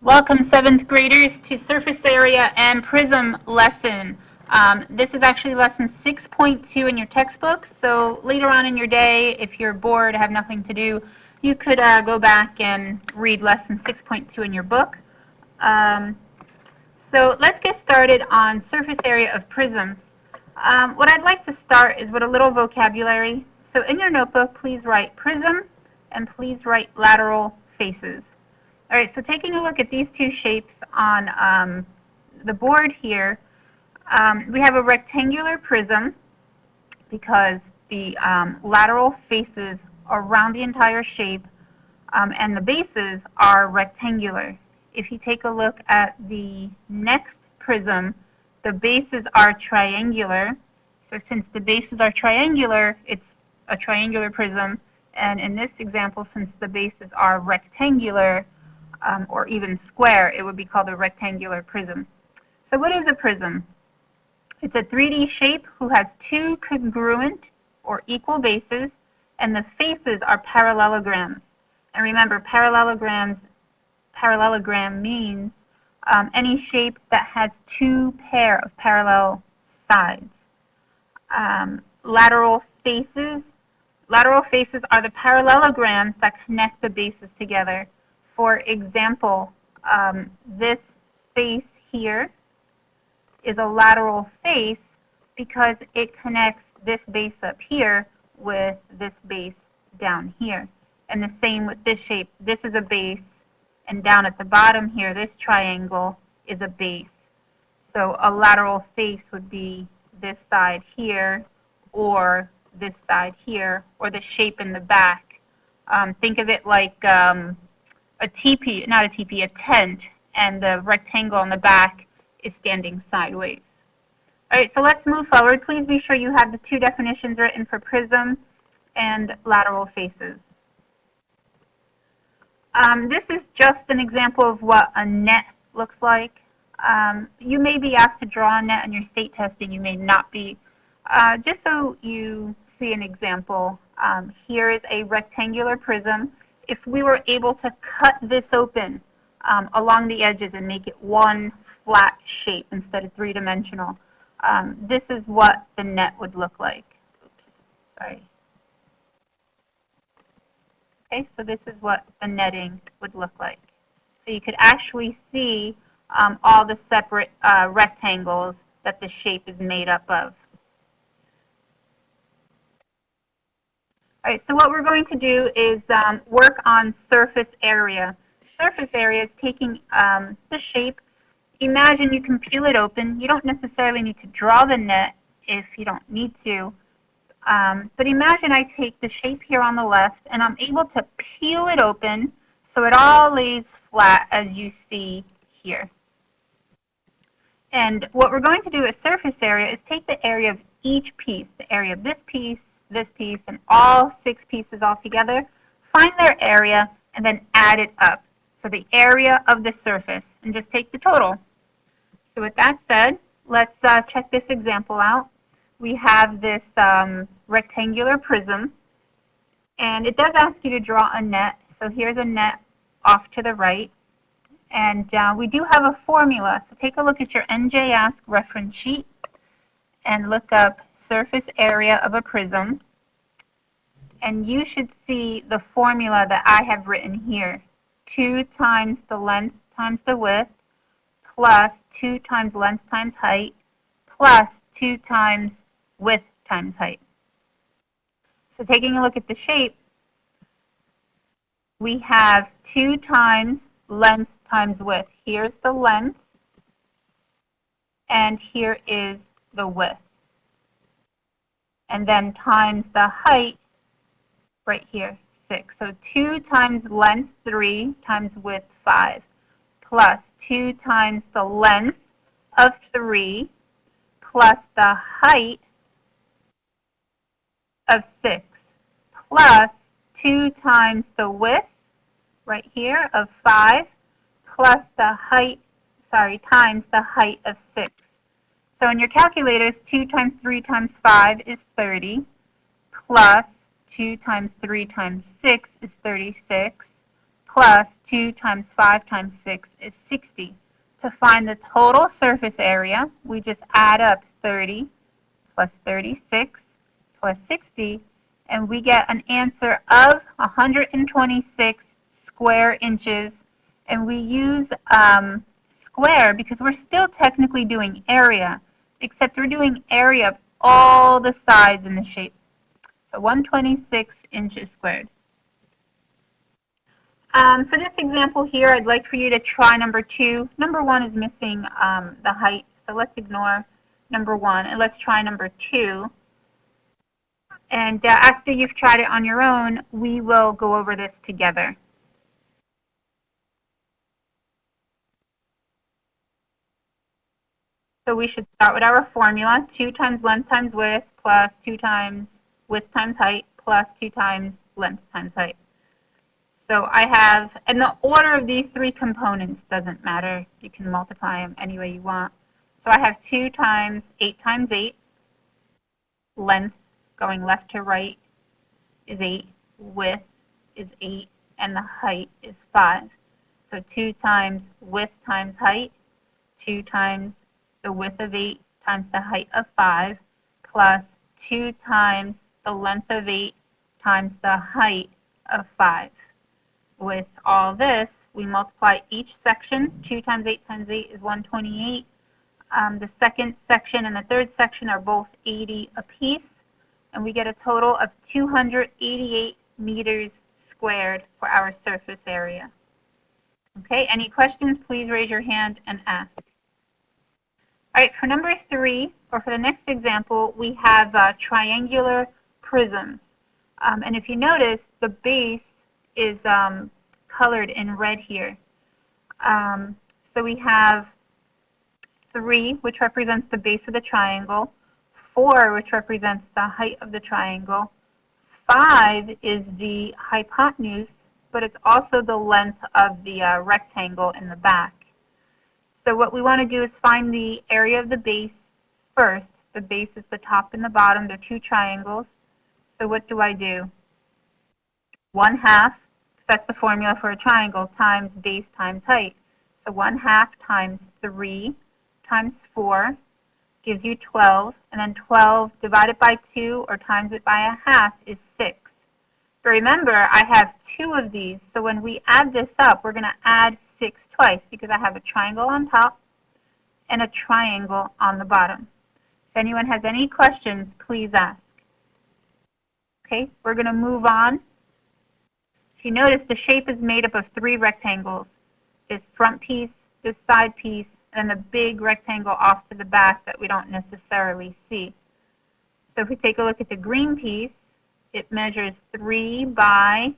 Welcome 7th graders to surface area and prism lesson. This is actually lesson 6.2 in your textbook, so later on in your day, if you're bored, have nothing to do, you could go back and read lesson 6.2 in your book. So let's get started on surface area of prisms. What I'd like to start is with a little vocabulary. So in your notebook, please write prism and please write lateral faces. All right, so taking a look at these two shapes on the board here, we have a rectangular prism because the lateral faces around the entire shape and the bases are rectangular. If you take a look at the next prism, the bases are triangular. So since the bases are triangular, it's a triangular prism. And in this example, since the bases are rectangular, or even square, it would be called a rectangular prism. So what is a prism? It's a 3D shape who has two congruent or equal bases, and the faces are parallelograms. And remember, parallelogram means any shape that has two pair of parallel sides. Lateral faces are the parallelograms that connect the bases together. For example, this face here is a lateral face because it connects this base up here with this base down here. And the same with this shape. This is a base, and down at the bottom here, this triangle is a base. So a lateral face would be this side here, or this side here, or the shape in the back. Think of it like a teepee, not a teepee, a tent, and the rectangle on the back is standing sideways. All right, so let's move forward. Please be sure you have the two definitions written for prism and lateral faces. This is just an example of what a net looks like. You may be asked to draw a net on your state test, and you may not be. Just so you see an example, here is a rectangular prism. If we were able to cut this open along the edges and make it one flat shape instead of three-dimensional, this is what the net would look like. Oops, sorry. Okay, so this is what the netting would look like. So you could actually see all the separate rectangles that the shape is made up of. All right, so what we're going to do is work on surface area. Surface area is taking the shape. Imagine you can peel it open. You don't necessarily need to draw the net if you don't need to. But imagine I take the shape here on the left, and I'm able to peel it open so it all lays flat as you see here. And what we're going to do at surface area is take the area of each piece, the area of this piece, and all 6 pieces all together, find their area, and then add it up. So the area of the surface, and just take the total. So with that said, let's check this example out. We have this rectangular prism, and it does ask you to draw a net. So here's a net off to the right. And we do have a formula. So take a look at your NJASK reference sheet and look up surface area of a prism, and you should see the formula that I have written here. 2 times the length times the width plus 2 times length times height plus 2 times width times height. So taking a look at the shape, we have 2 times length times width. Here's the length, and here is the width. And then times the height right here, 6. So 2 times length, 3, times width, 5, plus 2 times the length of 3, plus the height of 6, plus 2 times the width right here of 5, plus the height, times the height of 6. So in your calculators, 2 times 3 times 5 is 30, plus 2 times 3 times 6 is 36, plus 2 times 5 times 6 is 60. To find the total surface area, we just add up 30 plus 36 plus 60, and we get an answer of 126 square inches. And we use square because we're still technically doing area, except we're doing area of all the sides in the shape. So 126 inches squared. For this example here, I'd like for you to try number 2. Number 1 is missing the height, so let's ignore number 1, and let's try number 2. And after you've tried it on your own, we will go over this together. So we should start with our formula, 2 times length times width plus 2 times width times height plus 2 times length times height. So I have, and the order of these 3 components doesn't matter. You can multiply them any way you want. So I have 2 times 8, length going left to right is 8, width is 8, and the height is 5. So 2 times width times height, 2 times the width of 8 times the height of 5, plus 2 times the length of 8 times the height of 5. With all this, we multiply each section. 2 times 8 times 8 is 128. The second section and the third section are both 80 apiece, and we get a total of 288 meters squared for our surface area. Okay, any questions, please raise your hand and ask. All right, for number 3, or for the next example, we have triangular prisms. And if you notice, the base is colored in red here. So we have 3, which represents the base of the triangle, 4, which represents the height of the triangle, 5 is the hypotenuse, but it's also the length of the rectangle in the back. So what we want to do is find the area of the base first. The base is the top and the bottom. They're 2 triangles. So what do I do? 1/2, because that's the formula for a triangle, times base times height. So 1/2 times 3 times 4 gives you 12, and then 12 divided by 2 or times it by 1/2 is 6. But remember, I have 2 of these, so when we add this up, we're going to add 6 twice because I have a triangle on top and a triangle on the bottom. If anyone has any questions, please ask. Okay, we're going to move on. If you notice, the shape is made up of 3 rectangles. This front piece, this side piece, and the big rectangle off to the back that we don't necessarily see. So if we take a look at the green piece, it measures 3 by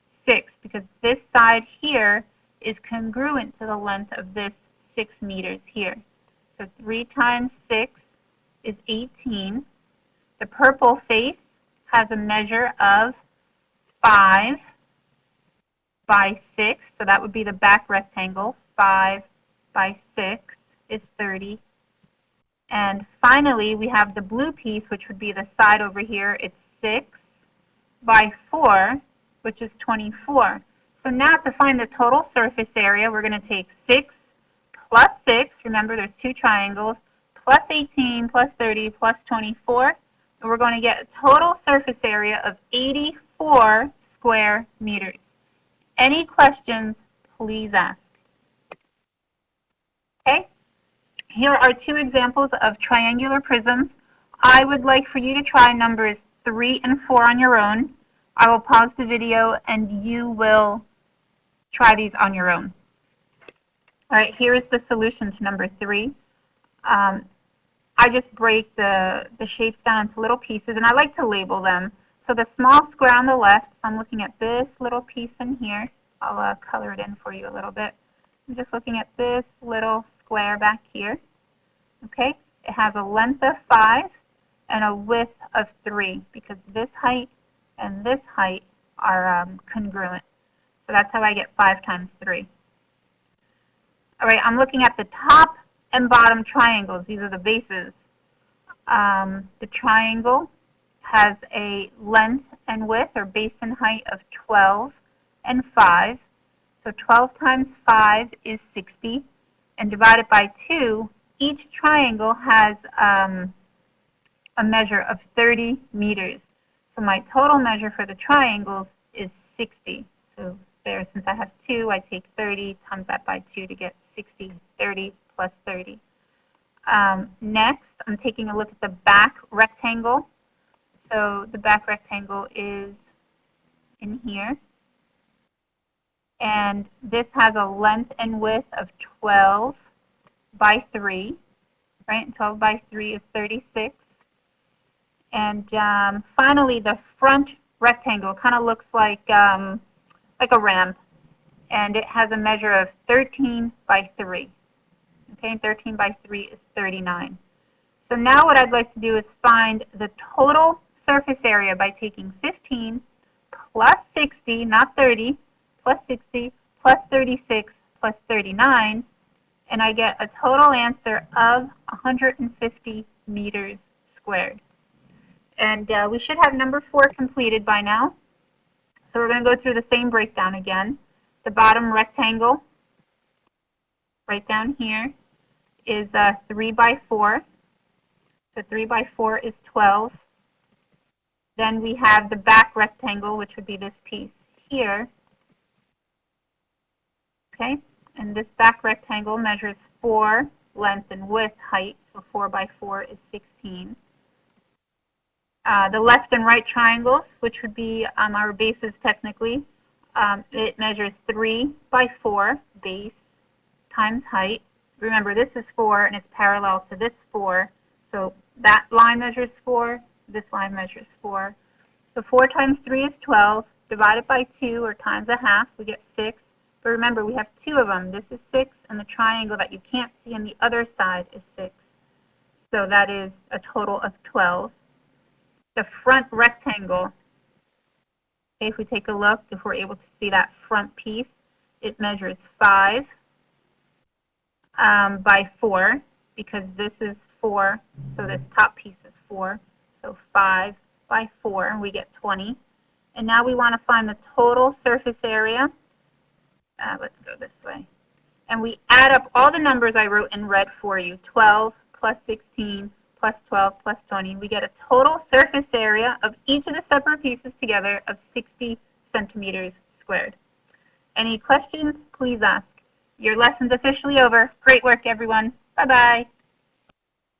6 because this side here is congruent to the length of this 6 meters here. So 3 times 6 is 18. The purple face has a measure of 5 by 6, so that would be the back rectangle. 5 by 6 is 30. And finally, we have the blue piece, which would be the side over here. It's 6 by 4, which is 24. So now to find the total surface area, we're going to take 6 plus 6, remember there's 2 triangles, plus 18 plus 30 plus 24, and we're going to get a total surface area of 84 square meters. Any questions, please ask. Okay, here are 2 examples of triangular prisms. I would like for you to try numbers 3 and 4 on your own. I will pause the video and you will try these on your own. All right, here is the solution to number 3. I just break the shapes down into little pieces, and I like to label them. So the small square on the left, so I'm looking at this little piece in here. I'll color it in for you a little bit. I'm just looking at this little square back here. Okay, it has a length of 5 and a width of 3 because this height and this height are congruent. So that's how I get 5 times 3. All right, I'm looking at the top and bottom triangles. These are the bases. The triangle has a length and width, or base and height, of 12 and 5. So 12 times 5 is 60, and divided by 2, each triangle has a measure of 30 meters. So my total measure for the triangles is 60. So there, since I have 2, I take 30 times that by 2 to get 60. 30 plus 30. Next, I'm taking a look at the back rectangle. So the back rectangle is in here. And this has a length and width of 12 by 3, right? 12 by 3 is 36. And finally, the front rectangle kind of looks like a ramp, and it has a measure of 13 by 3. Okay, 13 by 3 is 39. So now what I'd like to do is find the total surface area by taking 15 plus 60, not 30, plus 60 plus 36 plus 39, and I get a total answer of 150 meters squared. And we should have number 4 completed by now. So we're going to go through the same breakdown again. The bottom rectangle, right down here, is 3 by 4. So 3 by 4 is 12. Then we have the back rectangle, which would be this piece here. Okay, and this back rectangle measures 4 length and width height. So 4 by 4 is 16. The left and right triangles, which would be our bases technically, it measures 3 by 4 base times height. Remember, this is 4 and it's parallel to this 4. So that line measures 4, this line measures 4. So 4 times 3 is 12. Divided by 2 or times a half, we get 6. But remember, we have 2 of them. This is 6, and the triangle that you can't see on the other side is 6. So that is a total of 12. The front rectangle, okay, if we take a look, if we're able to see that front piece, it measures 5 by 4, because this is 4, so this top piece is 4. So 5 by 4, and we get 20. And now we want to find the total surface area. Let's go this way. And we add up all the numbers I wrote in red for you. 12 plus 16 plus 12 plus 20. We get a total surface area of each of the separate pieces together of 60 centimeters squared. Any questions? Please ask. Your lesson's officially over. Great work, everyone. Bye-bye.